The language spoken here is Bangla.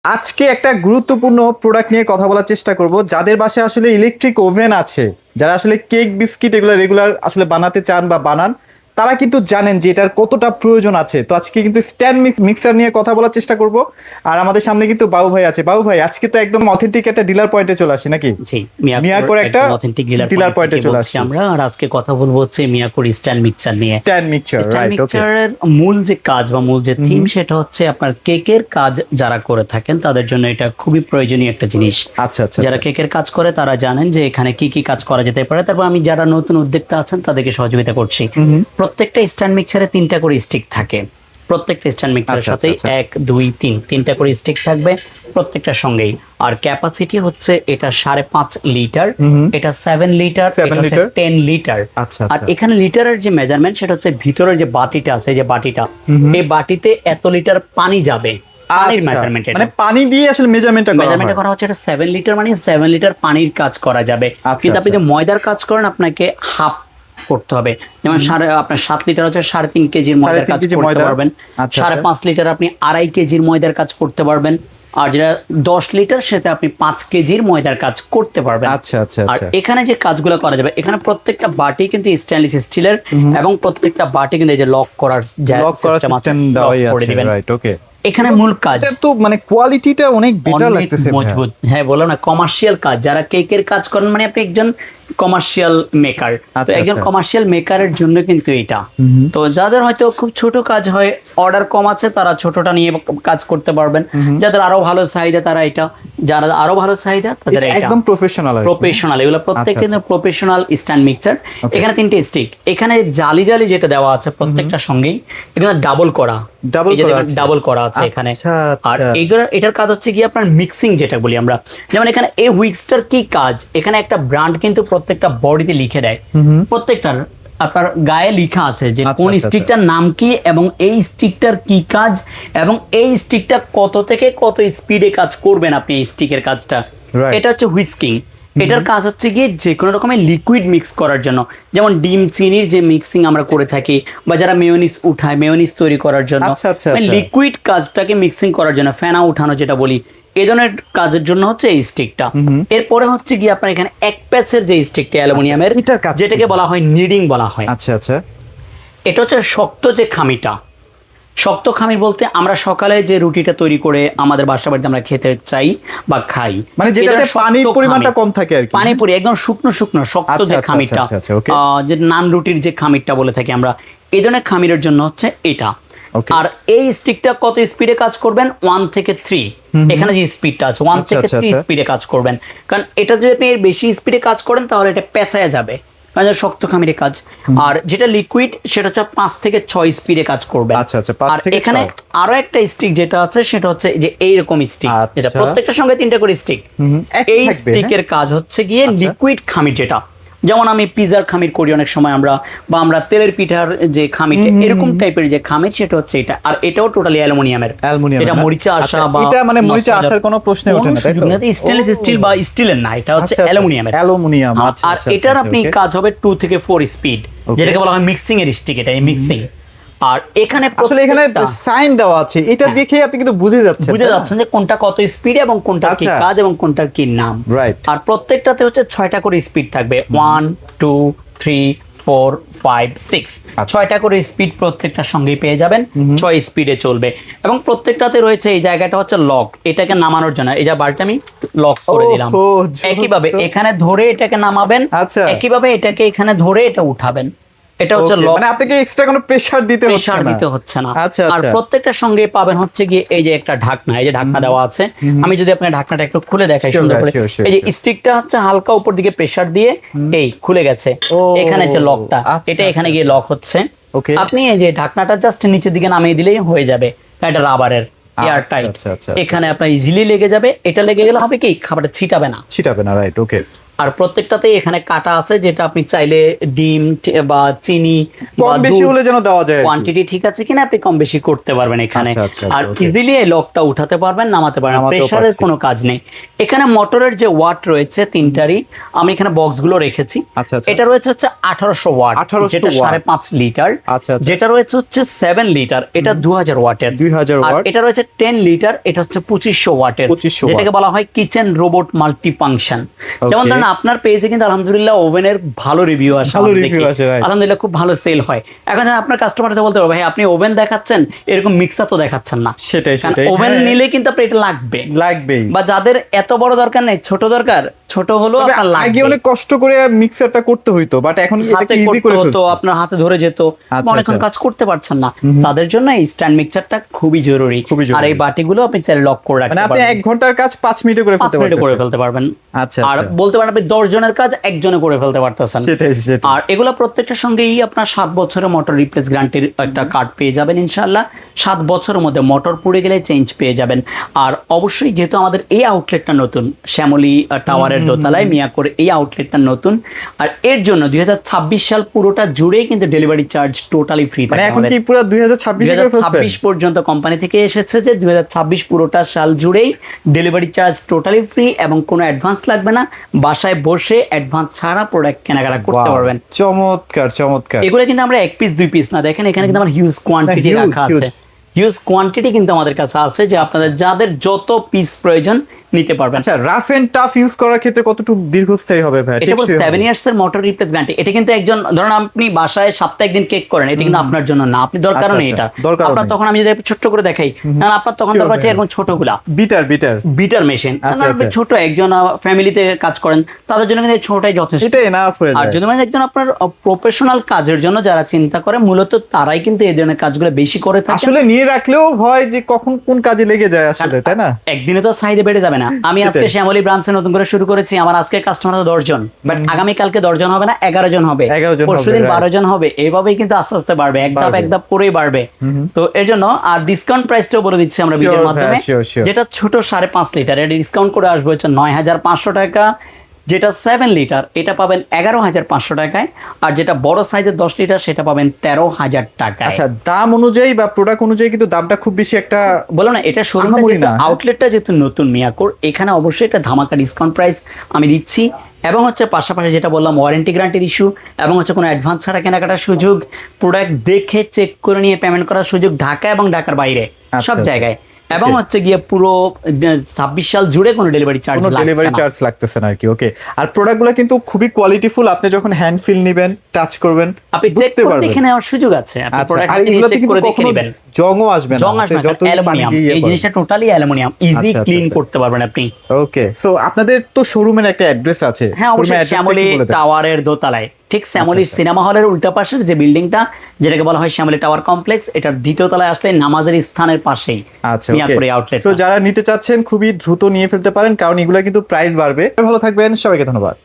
আজকে একটা গুরুত্বপূর্ণ প্রোডাক্ট নিয়ে কথা বলার চেষ্টা করব যাদের বাসায় আসলে ইলেকট্রিক ওভেন আছে, যারা আসলে কেক বিস্কিট এগুলো রেগুলার আসলে বানাতে চান বা বানান, তারা কিন্তু জানেন যে এটার কতটা প্রয়োজন আছে। তো আজকে কিন্তু স্ট্যান্ড মিক্সার নিয়ে কথা বলার চেষ্টা করব। আর আমাদের সামনে কিন্তু বাবু ভাই আছে। বাবু ভাই, আজকে তো একদম অথেন্টিক একটা ডিলার পয়েন্টে চলে আসি নাকি? জি, মিয়াকোর একটা অথেন্টিক ডিলার পয়েন্টে চলে আসছি আমরা। আর আজকে কথা বলবো হচ্ছে মিয়াকোর স্ট্যান্ড মিক্সচার নিয়ে। স্ট্যান্ড মিক্সার, স্ট্যান্ড রাইট, ওকে। মিক্সচারের মূল যে কাজ বা মূল যে থিম সেটা হচ্ছে আপনার কেকের কাজ যারা করে থাকেন তাদের জন্য এটা খুবই প্রয়োজনীয় একটা জিনিস। আচ্ছা আচ্ছা, যারা কেকের কাজ করে তারা জানেন যে এখানে কি কি কাজ করা যেতে পারে। তারপর আমি যারা নতুন উদ্যোক্তা আছেন তাদেরকে সহযোগিতা করছি। প্রত্যেকটা স্ট্যান্ড মিক্সারে 3টা করে স্টিক থাকে। প্রত্যেকটা স্ট্যান্ড মিক্সারের সাথে 1 2 3 3টা করে স্টিক থাকবে প্রত্যেকটার সঙ্গেই। আর ক্যাপাসিটি হচ্ছে এটা 5.5 লিটার, এটা 7 লিটার, এটা হচ্ছে 10 লিটার। আচ্ছা, আর এখানে লিটারের যে মেজারমেন্ট সেটা হচ্ছে ভিতরের যে বাটিটা আছে, যে বাটিটা, এই বাটিতে এত লিটার পানি যাবে। পানির মেজারমেন্ট, মানে পানি দিয়ে আসলে মেজারমেন্টটা করা হচ্ছে। এটা 7 লিটার, মানে 7 লিটার পানির কাজ করা যাবে। কিন্তু আপনি যদি ময়দার কাজ করেন আপনাকে হাফ করতে হবে। যেমন আপনার 7 লিটার হচ্ছে 3.5 কেজির ময়দার কাজ করতে পারবেন। 5.5 লিটার আপনি 2.5 কেজির ময়দার কাজ করতে পারবেন। আর যেটা 10 লিটার সেটা আপনি 5 কেজির ময়দার কাজ করতে পারবেন। আচ্ছা আচ্ছা। আর এখানে যে কাজগুলো করা যাবে, এখানে প্রত্যেকটা বাটি কিন্তু স্টেনলেস স্টিলের, এবং প্রত্যেকটা বাটি কিন্তু এই যে লক করার সিস্টেম আছে, লক করে দিবেন। রাইট, ওকে। এখানে মূল কাজ তো মানে কোয়ালিটিটা অনেক বেটার লাগতেছে, মজবুত। হ্যাঁ, বলো না, কমার্শিয়াল কাজ। যারা কেকের কাজ করেন মানে আপনি একজন কমার্শিয়াল মেকার। তো একজন কমার্শিয়াল মেকারের জন্য কিন্তু এটা। তো যাদের হয়তো খুব ছোট কাজ হয়, অর্ডার কম আছে, তারা ছোটটা নিয়ে কাজ করতে পারবেন। যাদের আরো ভালো চাহিদা তারা এটা, যারা আরো ভালো চাহিদা তাদের এটা একদম প্রফেশনাল। এগুলো প্রত্যেকটা প্রফেশনাল স্ট্যান্ড মিক্সচার। এখানে 3টে স্টিক, এখানে জালি জালি যেটা দেওয়া আছে প্রত্যেকটার সঙ্গেই এখানে ডাবল করা আছে এখানে। আর এটার কাজ হচ্ছে কি আপনার মিক্সিং, যেটা বলি আমরা। যেমন এখানে এই হুইক্সটার কি কাজ, এখানে একটা ব্র্যান্ড কিন্তু প্রত্যেকটা বডিতে লিখে দেয়। প্রত্যেকটার আপনার গায়ে লেখা আছে যে কোন স্টিকটার নাম কি, এবং এই স্টিকটার কি কাজ, এবং এই স্টিকটা কত থেকে কত স্পিডে কাজ করবেন আপনি এই স্টিকের কাজটা। এটা হচ্ছে হুইস্কিং। এটার কাজ হচ্ছে গিয়ে যে কোনো রকমের লিকুইড মিক্স করার জন্য, যেমন ডিম চিনির যে মিক্সিং আমরা করে থাকি, বা যারা মেয়োনিজ উঠায় মেয়োনিজ তৈরি করার জন্য, লিকুইড কাজটাকে মিক্সিং করার জন্য, ফেনা উঠানো যেটা বলি, এই ধরনের কাজের জন্য হচ্ছে এই স্টিকটা। এরপরে হচ্ছে কি আপনার এখানে 1 প্যাচের যে স্টিকটা অ্যালুমিনিয়ামের, যেটাকে বলা হয় নিডিং বলা হয়। আচ্ছা আচ্ছা। এটা হচ্ছে শক্ত যে খামিটা। শক্ত খামির বলতে আমরা সকালে যে রুটিটা তৈরি করে আমাদের বাসা বাড়িতে আমরা খেতে চাই বা খাই, মানে যেটাতে পানির পরিমাণটা কম থাকে আর কি। পানি পরি একদম শুকনো শুকনো শক্ত যে খামিরটা, যে নান রুটির যে খামিরটা বলে থাকি আমরা, এই ধরনের খামিরের জন্য হচ্ছে এটা। আর এই স্টিকটা কত স্পিডে কাজ করবেন? 1 থেকে 3। এখানে যে স্পিডটা আছে 1 থেকে 3 স্পিডে কাজ করবেন। কারণ এটা যদি আপনি বেশি স্পিডে কাজ করেন তাহলে এটা পেঁচায়া যাবে, কারণ শক্ত খামিরে কাজ। আর যেটা লিকুইড সেটা হচ্ছে 5 থেকে 6 স্পিডে কাজ করবে। আর এখানে আরো একটা স্টিক যেটা আছে সেটা হচ্ছে যে এইরকম স্টিক, যেটা প্রত্যেকটার সঙ্গে 3টা করে স্টিক। এই স্টিকের কাজ হচ্ছে গিয়ে লিকুইড খামির, যেটা যেমন আমি পিজার খামির করি অনেক সময় আমরা, বা আমরা তেলের পিঠার যে খামির, এরকম টাইপের যে খামির সেটা হচ্ছে এটা। আর এটাও টোটালি অ্যালুমিনিয়ামের। এটা মরিচা আসা বা এটা মানে মরিচা আসার কোনো প্রশ্নই ওঠে না, তাই তো? স্টেনলেস স্টিল বা স্টিলের না, এটা হচ্ছে অ্যালুমিনিয়ামের। আর এটার আপনি কাজ হবে 2 থেকে 4 স্পিড, যেটাকে বলা হয় মিক্সিং এর স্টিক। এটা মিক্সিং। আর এখানে আসলে এখানে সাইন দেওয়া আছে, এটা দেখে আপনি কিন্তু বুঝে যাচ্ছেন যে কোনটা কত স্পিড এবং কোনটার কি কাজ এবং কোনটার কি নাম। আর প্রত্যেকটাতে হচ্ছে 6টা করে স্পিড থাকবে। 1 2 3 4 5 6, 6টা করে স্পিড প্রত্যেকটার সঙ্গেই পেয়ে যাবেন। 6 স্পিডে চলবে। এবং প্রত্যেকটাতে রয়েছে এই জায়গাটা হচ্ছে লক, এটাকে নামানোর জন্য। এই যে বারটা আমি লক করে দিলাম। একইভাবে এখানে ধরে এটাকে নামাবেন, একইভাবে এটাকে এখানে ধরে এটা উঠাবেন। এটা হচ্ছে লক, মানে আপনাকে এক্সট্রা কোনো প্রেসার দিতে হচ্ছে না। আর প্রত্যেকটার সঙ্গে পাবেন হচ্ছে গিয়ে এই যে একটা ঢাকনা, এই যে ঢাকনা দেওয়া আছে। আমি যদি আপনার ঢাকনাটা একটু খুলে দেখাই সুন্দর করে, এই যে স্টিকটা হচ্ছে হালকা উপর দিকে প্রেসার দিয়ে এই খুলে গেছে। এখানে যে লকটা, এটা এখানে গিয়ে লক হচ্ছে। আপনি এই যে ঢাকনাটা জাস্ট নিচের দিকে নামিয়ে দিলেই হয়ে যাবে। এটা রাবারের, এয়ার টাইট। এখানে আপনার ইজিলি লেগে যাবে। এটা লেগে গেলে হবে কি খাবারটা ছিটাবে না। রাইট, ওকে। আর প্রত্যেকটাতেই এখানে কাটা আছে, যেটা আপনি চাইলে ডিম বা চিনি কম বেশি হলে যেন দেওয়া যায় কোয়ান্টিটি ঠিক আছে কিনা আপনি কম বেশি করতে পারবেন এখানে। আর ইজিলি এই লকটা উঠাতে পারবেন, নামাতে পারবেন, প্রেসারের কোনো কাজ নেই। এখানে মোটরের যে ওয়াট রয়েছে তিনটারই আমি এখানে বক্সগুলো রেখেছি। এটা রয়েছে হচ্ছে 1800 ওয়াট, যেটা 5.5 লিটার। যেটা রয়েছে হচ্ছে 7 লিটার, এটা 2000 ওয়াটের। 2000 ওয়াট। এটা রয়েছে 10 লিটার, এটা হচ্ছে 2500 ওয়াটের, যেটাকে বলা হয় কিচেন রোবট মাল্টি ফাংশন। যেমন ধরেন আপনার পেজে কিন্তু আলহামদুলিল্লাহ ওভেনের ভালো রিভিউ আসে, আলহামদুলিল্লাহ খুব ভালো সেল হয়। এখন আপনার কাস্টমার বলতে পারবে ভাই আপনি ওভেন দেখাচ্ছেন, এরকম মিক্সার তো দেখাচ্ছেন না। সেটাই ওভেন নিলে কিন্তু আপনার এটা লাগবেই। বা যাদের এত বড় দরকার নেই, ছোট দরকার, ছোট হলো আপনার লাগবে। আগে অনেক কষ্ট করে মিক্সারটা করতে হইতো, বাট এখন হাতে ইজি করে ফেলতো, আপনার হাতে ধরে যেত, অনেকক্ষণ কাজ করতে পারছেন না। তাদের জন্য এই স্ট্যান্ড মিক্সারটা খুবই জরুরি। আর এই বাটিগুলো আপনি চাইলে লক করে রাখতে পারবেন, আপনি 1 ঘন্টার কাজ 5 মিনিটে করে ফেলতে পারবেন। আর বলতে পারেন আপনি 10 জনের কাজ একজনে করে ফেলতে পারতেছেন। সেটাই। আর এগুলা প্রত্যেকটার সঙ্গেই আপনার 7 বছরের মোটর রিপ্লেস গ্যারান্টির একটা কার্ড পেয়ে যাবেন ইনশাআল্লাহ। 7 বছরের মধ্যে মোটর পুড়ে গেলে চেঞ্জ পেয়ে যাবেন। আর অবশ্যই যেহেতু আমাদের এই আউটলেটটা নতুন, শ্যামলী টাওয়ারের দোতলায় মিয়াকোর এই আউটলেটটা নতুন, আর এর জন্য 2026 সাল পুরোটা জুড়েই কিন্তু ডেলিভারি চার্জ টোটালি ফ্রি থাকে। এখন কি পুরো 2026 পর্যন্ত কোম্পানি থেকে এসেছে যে 2026 পুরোটা সাল জুড়েই ডেলিভারি চার্জ টোটালি ফ্রি এবং কোনো অ্যাডভান্স লাগবে না। বাসায় বসে অ্যাডভান্স ছাড়া প্রোডাক্ট কেনাকাটা করতে পারবেন। চমৎকার। এগুলো কিন্তু আমরা 1 পিস 2 পিস না, দেখেন এখানে কিন্তু আমার হিউজ কোয়ান্টিটি রাখা আছে। হিউজ কোয়ান্টিটি কিন্তু আমাদের কাছে আছে, যে আপনাদের যাদের যত পিস প্রয়োজন নিতে পারবেন। আচ্ছা, রাফ এন্ড টাফ ইউজ করার ক্ষেত্রে কতটুকু দীর্ঘস্থায়ী হবে ভাই? এটা 7 ইয়ার্স এর মোটর রিপ্লেস গ্যারান্টি। এটা কিন্তু একজন ধরুন আপনি বাসায় সপ্তাহে একদিন কেক করেন, এটা কিন্তু আপনার জন্য না, আপনি দরকারও নেই এটা। আপনার তখন আমি যদি ছোট করে দেখাই, কারণ আপনার তখন দরকার আছে এরকম ছোটগুলা বিটার মেশিন। আপনি ছোট একজন ফ্যামিলিতে কাজ করেন, তাদের জন্য কিন্তু ছোটটাই যথেষ্ট। আর যদি মানে একজন আপনার প্রফেশনাল কাজের জন্য যারা চিন্তা করে, মূলত তারাই কিন্তু এই ধরনের কাজগুলো বেশি করে থাকে। আসলে নিয়ে রাখলেও ভয় যে কখন কোন কাজে লেগে যায় আসলে, তাই না? একদিনে তো চাহিদা বেড়ে যাবে না। আমি আজকে শ্যামলী ব্রাঞ্চে নতুন করে শুরু করেছি, আমার আজকে কাস্টমার 10 জন, বাট আগামী কালকে 10 জন হবে না, 11 জন হবে, পরশুদিন 12 জন হবে। এইভাবেই কিন্তু আস্তে আস্তে বাড়বে, এক ধাপ করেই বাড়বে। তো এর জন্য আর ডিসকাউন্ট প্রাইসটাও বলে দিচ্ছি আমরা ভিডিওর মাধ্যমে। যেটা ছোট 5.5 লিটার, এটা ডিসকাউন্ট করে আসবে হচ্ছে 9500 টাকা। যেটা 7 লিটার এটা পাবেন 11500 টাকায়। আর যেটা বড় সাইজের 10 লিটার সেটা পাবেন 13000 টাকায়। আচ্ছা, দাম অনুযায়ী বা প্রোডাক্ট অনুযায়ী কিন্তু দামটা খুব বেশি একটা বলো না, এটা শোরুমটা আউটলেটটা যেহেতু নতুন মিয়াকোর, এখানে অবশ্যই একটা ধামাকা ডিসকাউন্ট প্রাইস আমি দিচ্ছি। এবং হচ্ছে পাশাপাশি যেটা বললাম ওয়ারেন্টি গ্যারান্টির ইস্যু, এবং হচ্ছে কোনো অ্যাডভান্স ছাড়া কেনাকাটার সুযোগ, প্রোডাক্ট দেখে চেক করে নিয়ে পেমেন্ট করার সুযোগ ঢাকা এবং ঢাকার বাইরে সব জায়গায়। এবং হচ্ছে গিয়ে পুরো 26 সাল জুড়ে কোনো ডেলিভারি চার্জ লাগতেছে না আর কি। ওকে, আর প্রোডাক্টগুলো কিন্তু খুবই কোয়ালিটিফুল। আপনি যখন হ্যান্ড ফিল নেবেন, টাচ করবেন, আপনি চেক করে দেখে নেওয়ার সুযোগ আছে। আপনি প্রোডাক্ট চেক করে দেখে নেবেন, জংও আসবে না, যত অ্যালুমিনিয়াম, এই জিনিসটা টোটালি অ্যালুমিনিয়াম, ইজি ক্লিন করতে পারবেন আপনি। ওকে, সো আপনাদের তো শোরুমের একটা অ্যাড্রেস আছে? হ্যাঁ, অবশ্যই শ্যামলী টাওয়ারের দোতলায়, ঠিক শ্যামলী সিনেমা হলের উল্টা পাশের যে বিল্ডিংটা, যেটাকে বলা হয় শ্যামলী টাওয়ার কমপ্লেক্স, এটার দ্বিতীয় তলায় আসলে নামাজের স্থানের পাশেই মিয়াকোর আউটলেট। তো যারা নিতে চাচ্ছেন খুবই দ্রুত নিয়ে ফেলতে পারেন, কারণ এগুলা কিন্তু প্রাইস বাড়বে। ভালো থাকবেন, সবাইকে ধন্যবাদ।